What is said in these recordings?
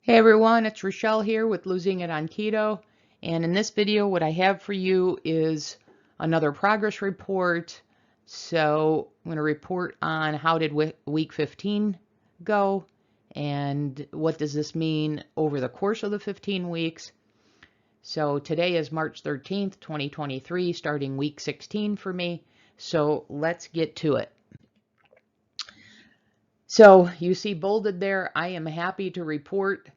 Hey everyone, it's Rochelle here with Losing It on Keto. And in this video, what I have for you is another progress report. So I'm going to report on how did week 15 go and what does this mean over the course of the 15 weeks. So today is March 13th, 2023, starting week 16 for me. So let's get to it. So you see bolded there, I am happy to report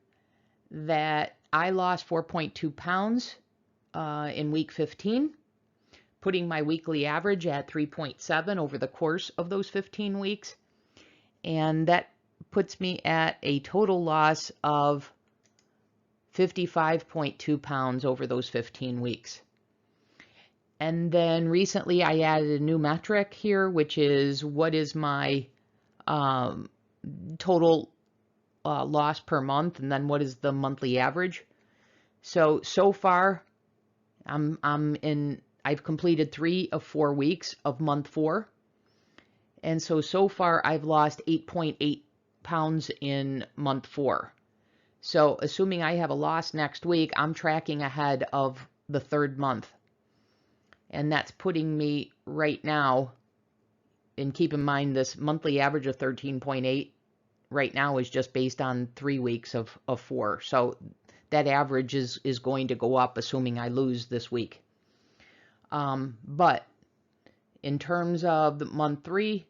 that I lost 4.2 pounds in week 15, putting my weekly average at 3.7 over the course of those 15 weeks. And that puts me at a total loss of 55.2 pounds over those 15 weeks. And then recently I added a new metric here, which is what is my total loss per month, and then what is the monthly average. So far I've completed 3 of 4 weeks of month 4, and so far I've lost 8.8 pounds in month 4. So assuming I have a loss next week, I'm tracking ahead of the 3rd month, and that's putting me right now, and keep in mind this monthly average of 13.8 right now is just based on 3 weeks of 4. So that average is going to go up assuming I lose this week. But in terms of the month 3,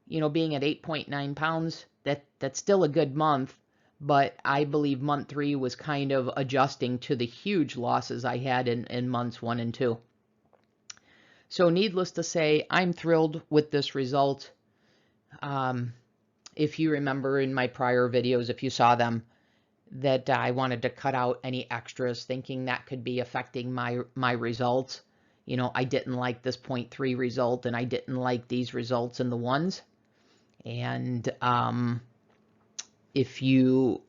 being at 8.9 pounds, that's still a good month, but I believe month 3 was kind of adjusting to the huge losses I had in months 1 and 2. So needless to say, I'm thrilled with this result. If you remember in my prior videos, if you saw them, that I wanted to cut out any extras, thinking that could be affecting my results. I didn't like this 0.3 result, and I didn't like these results in the ones. And if you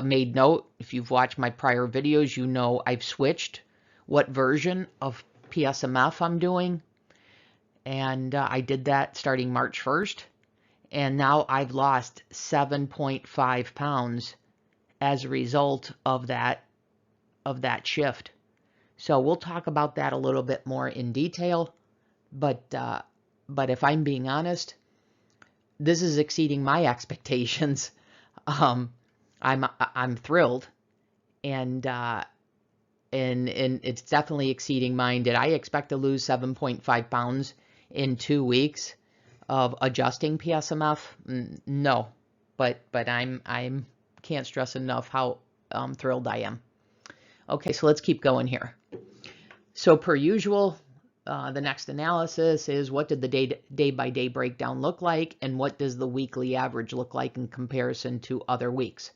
made note, if you've watched my prior videos, you know I've switched what version of PSMF I'm doing. And I did that starting March 1st. And now I've lost 7.5 pounds as a result of that shift. So we'll talk about that a little bit more in detail. But if I'm being honest, this is exceeding my expectations. I'm thrilled, and it's definitely exceeding mine. Did I expect to lose 7.5 pounds in 2 weeks of adjusting PSMF? No, but I'm can't stress enough how thrilled I am. Okay, so let's keep going here. So per usual, the next analysis is what did the day-by-day breakdown look like, and what does the weekly average look like in comparison to other weeks.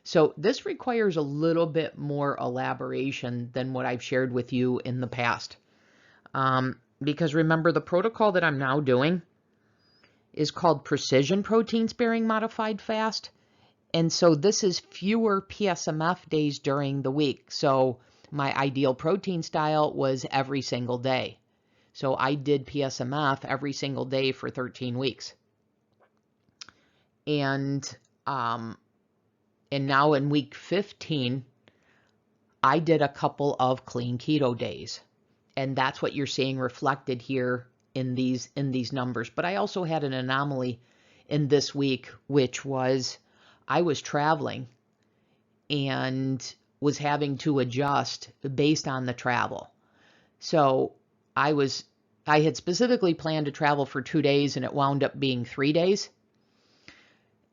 So this requires a little bit more elaboration than what I've shared with you in the past. Because remember, the protocol that I'm now doing is called Precision Protein Sparing Modified Fast. And so this is fewer PSMF days during the week. So my ideal protein style was every single day. So I did PSMF every single day for 13 weeks. And now in week 15, I did a couple of clean keto days. And that's what you're seeing reflected here in these numbers. But I also had an anomaly in this week, which was I was traveling and was having to adjust based on the travel. So I had specifically planned to travel for 2 days, and it wound up being 3 days.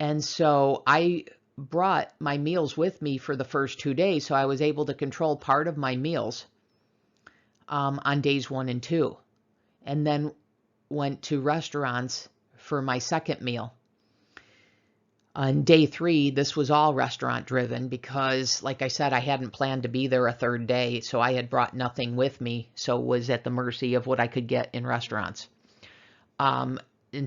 And so I brought my meals with me for the first 2 days, so I was able to control part of my meals on days 1 and 2, and then went to restaurants for my second meal. On day 3, this was all restaurant driven because, like I said, I hadn't planned to be there a 3rd day, so I had brought nothing with me, so was at the mercy of what I could get in restaurants. And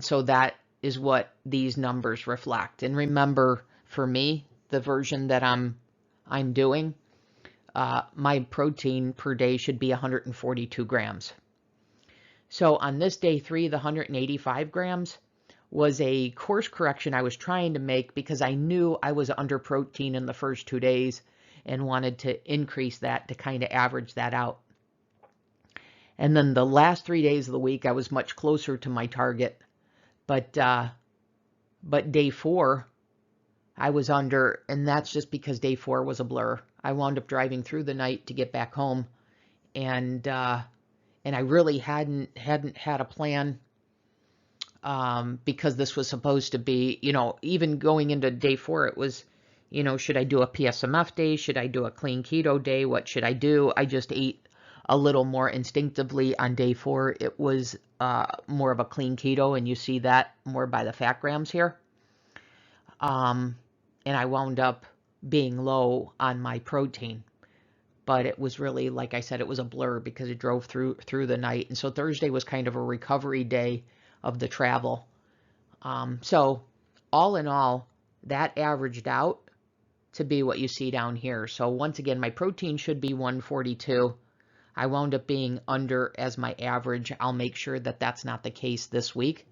so that is what these numbers reflect. And remember, for me, the version that I'm doing, my protein per day should be 142 grams. So on this day 3, the 185 grams was a course correction I was trying to make because I knew I was under protein in the first 2 days and wanted to increase that to kind of average that out. And then the last 3 days of the week, I was much closer to my target. But day 4, I was under, and that's just because day 4 was a blur. I wound up driving through the night to get back home, and I really hadn't had a plan, because this was supposed to be, even going into day 4, it was, should I do a PSMF day? Should I do a clean keto day? What should I do? I just ate a little more instinctively on day 4. It was more of a clean keto, and you see that more by the fat grams here. And I wound up being low on my protein, but it was really, like I said, it was a blur because it drove through the night. And so Thursday was kind of a recovery day of the travel. So all in all, that averaged out to be what you see down here. So once again, my protein should be 142. I wound up being under as my average. I'll make sure that that's not the case this week.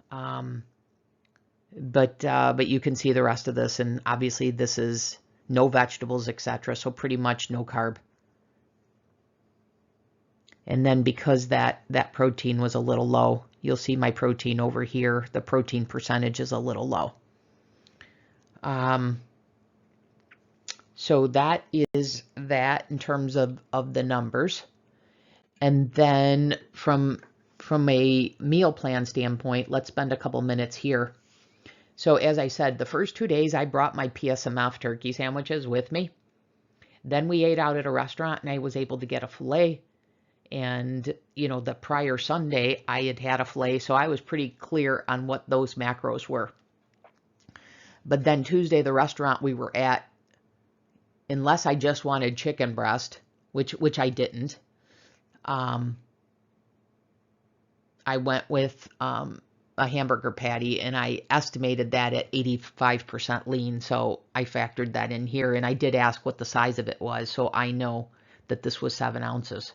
But you can see the rest of this, and obviously this is no vegetables, etc. So pretty much no carb. And then because that protein was a little low, you'll see my protein over here. The protein percentage is a little low. So that is that in terms of the numbers. And then from a meal plan standpoint, let's spend a couple minutes here. So as I said, the first 2 days I brought my PSMF turkey sandwiches with me. Then we ate out at a restaurant and I was able to get a filet. And, the prior Sunday I had a filet, so I was pretty clear on what those macros were. But then Tuesday, the restaurant we were at, unless I just wanted chicken breast, which I didn't, I went with a hamburger patty, and I estimated that at 85% lean, so I factored that in here, and I did ask what the size of it was, so I know that this was 7 ounces.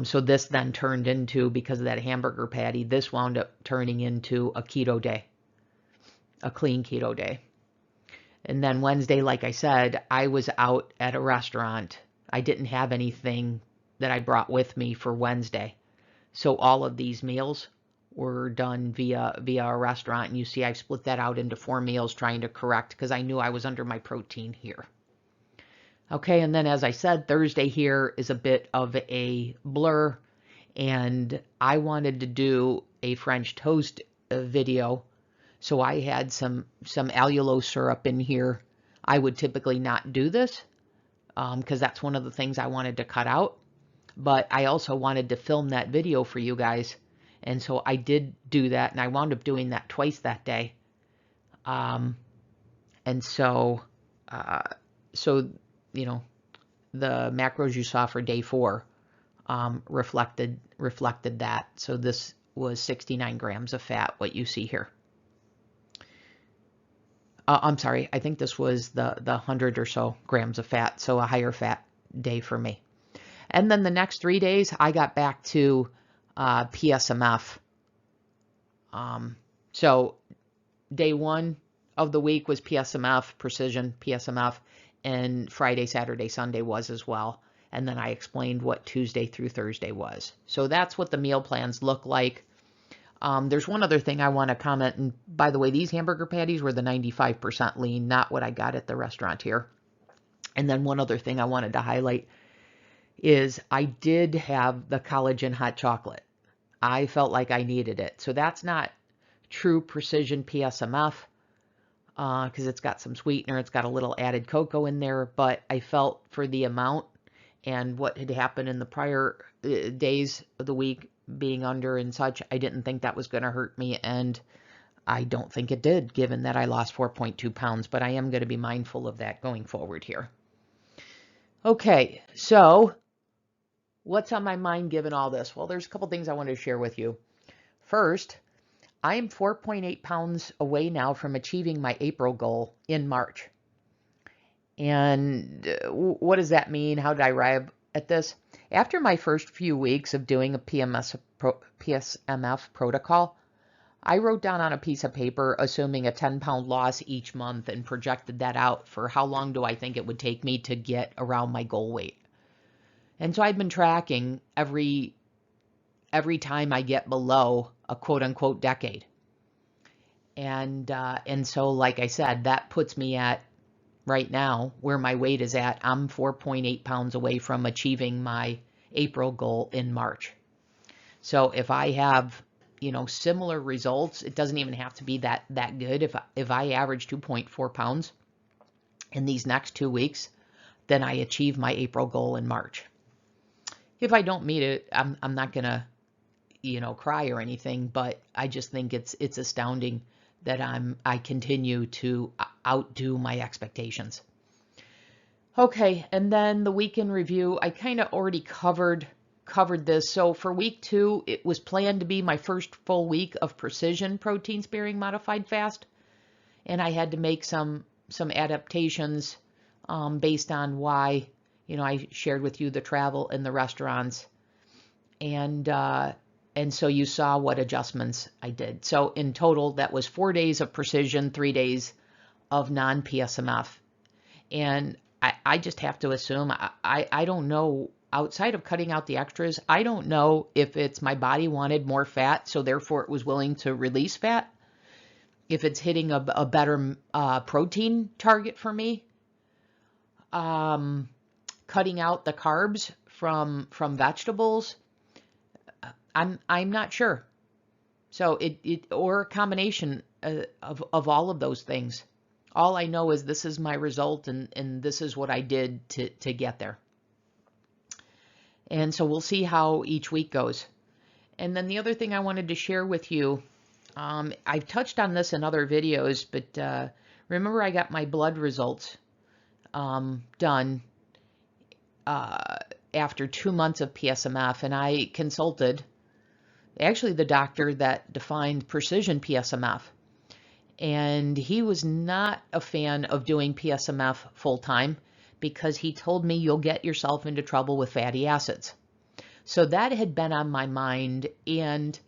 So this then turned into, because of that hamburger patty, this wound up turning into a keto day, a clean keto day. And then Wednesday, like I said, I was out at a restaurant. I didn't have anything that I brought with me for Wednesday. So all of these meals were done via a restaurant. And you see I've split that out into 4 meals trying to correct because I knew I was under my protein here. Okay, and then as I said, Thursday here is a bit of a blur. And I wanted to do a French toast video. So I had some allulose syrup in here. I would typically not do this because that's one of the things I wanted to cut out. But I also wanted to film that video for you guys. And so I did do that, and I wound up doing that twice that day. And so, the macros you saw for day 4 reflected that. So this was 69 grams of fat, what you see here. I'm sorry, I think this was the 100 or so grams of fat, so a higher fat day for me. And then the next 3 days, I got back to PSMF. So day 1 of the week was PSMF, precision PSMF, and Friday, Saturday, Sunday was as well. And then I explained what Tuesday through Thursday was. So that's what the meal plans look like. There's one other thing I want to comment, and by the way, these hamburger patties were the 95% lean, not what I got at the restaurant here. And then one other thing I wanted to highlight is I did have the collagen hot chocolate. I felt like I needed it. So that's not true precision PSMF because it's got some sweetener. It's got a little added cocoa in there, but I felt for the amount and what had happened in the prior days of the week being under and such, I didn't think that was going to hurt me, and I don't think it did, given that I lost 4.2 pounds, but I am going to be mindful of that going forward here. Okay, so what's on my mind given all this? Well, there's a couple things I wanted to share with you. First, I am 4.8 pounds away now from achieving my April goal in March. And what does that mean? How did I arrive at this? After my first few weeks of doing a PSMF protocol, I wrote down on a piece of paper, assuming a 10-pound loss each month, and projected that out for how long do I think it would take me to get around my goal weight. And so I've been tracking every time I get below a quote unquote decade. And so, like I said, that puts me at right now where my weight is at. I'm 4.8 pounds away from achieving my April goal in March. So if I have, similar results, it doesn't even have to be that good. If I average 2.4 pounds in these next 2 weeks, then I achieve my April goal in March. If I don't meet it, I'm not gonna, cry or anything, but I just think it's astounding that I continue to outdo my expectations. Okay, and then the week in review, I kind of already covered this. So for week 2, it was planned to be my first full week of precision protein sparing modified fast, and I had to make some adaptations based on why, I shared with you the travel and the restaurants, and so you saw what adjustments I did. So in total, that was 4 days of precision, 3 days of non-PSMF. And I just have to assume, I don't know, outside of cutting out the extras, I don't know if it's my body wanted more fat, so therefore it was willing to release fat. If it's hitting a better protein target for me. Cutting out the carbs from vegetables. I'm not sure. So it or a combination of all of those things. All I know is this is my result, and this is what I did to get there. And so we'll see how each week goes. And then the other thing I wanted to share with you, I've touched on this in other videos, but remember I got my blood results done after 2 months of PSMF, and I consulted actually the doctor that defined precision PSMF. And he was not a fan of doing PSMF full time because he told me you'll get yourself into trouble with fatty acids. So that had been on my mind. And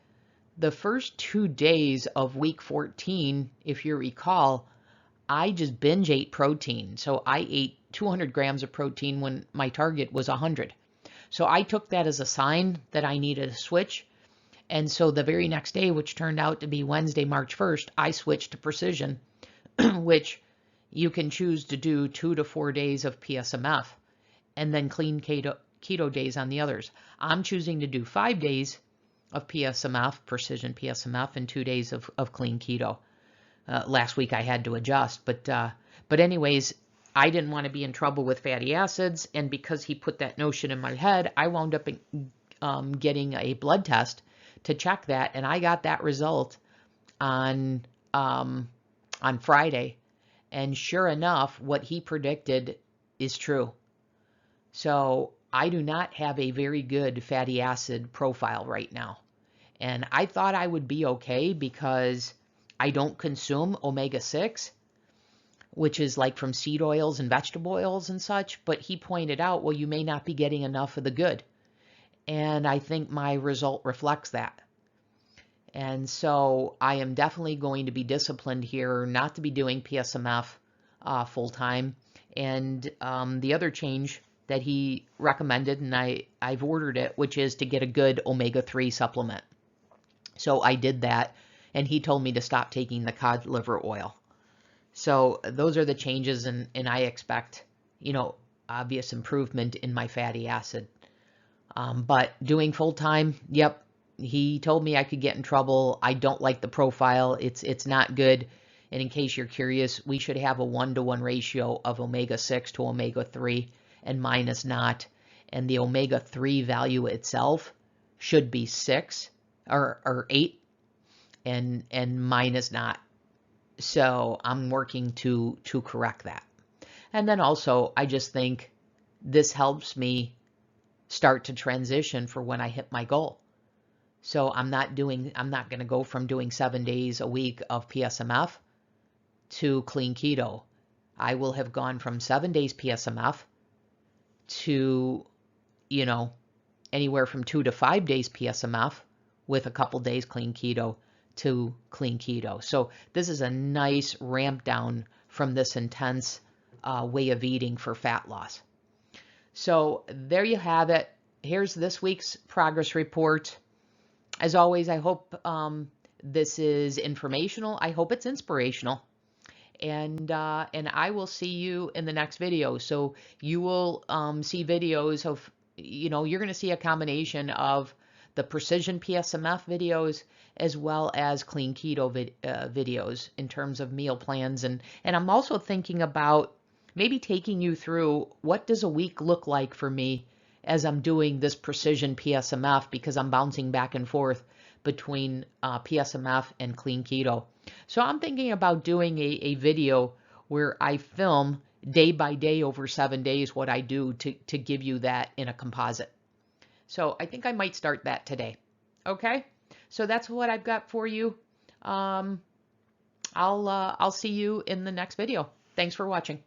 the first 2 days of week 14, if you recall, I just binge ate protein. So I ate 200 grams of protein when my target was 100. So I took that as a sign that I needed a switch. And so the very next day, which turned out to be Wednesday, March 1st, I switched to precision, which you can choose to do 2 to 4 days of PSMF and then clean keto days on the others. I'm choosing to do 5 days of PSMF, precision PSMF, and 2 days of clean keto. Last week I had to adjust, but anyways, I didn't want to be in trouble with fatty acids, and because he put that notion in my head, I wound up getting a blood test to check that, and I got that result on Friday, and sure enough, what he predicted is true. So I do not have a very good fatty acid profile right now, and I thought I would be okay because I don't consume omega-6, which is like from seed oils and vegetable oils and such, but he pointed out, well, you may not be getting enough of the good. And I think my result reflects that. And so I am definitely going to be disciplined here not to be doing PSMF full time. And the other change that he recommended, and I've ordered it, which is to get a good omega-3 supplement. So I did that, and he told me to stop taking the cod liver oil. So those are the changes, and I expect, obvious improvement in my fatty acid. But doing full time, yep, he told me I could get in trouble. I don't like the profile. It's not good. And in case you're curious, we should have a 1-to-1 ratio of omega-6 to omega-3, and mine is not. And the omega-3 value itself should be 6 or 8, and mine is not. So I'm working to correct that. And then also, I just think this helps me start to transition for when I hit my goal. So I'm not going to go from doing 7 days a week of PSMF to clean keto. I will have gone from 7 days PSMF to, anywhere from 2 to 5 days PSMF with a couple days clean keto to clean keto. So this is a nice ramp down from this intense way of eating for fat loss. So there you have it. Here's this week's progress report. As always, I hope this is informational. I hope it's inspirational. And I will see you in the next video. So you will see videos of, you're going to see a combination of the precision PSMF videos as well as clean keto videos in terms of meal plans. And I'm also thinking about maybe taking you through what does a week look like for me as I'm doing this precision PSMF, because I'm bouncing back and forth between PSMF and clean keto. So I'm thinking about doing a video where I film day by day over 7 days what I do to give you that in a composite. So I think I might start that today. Okay, so that's what I've got for you. I'll see you in the next video. Thanks for watching.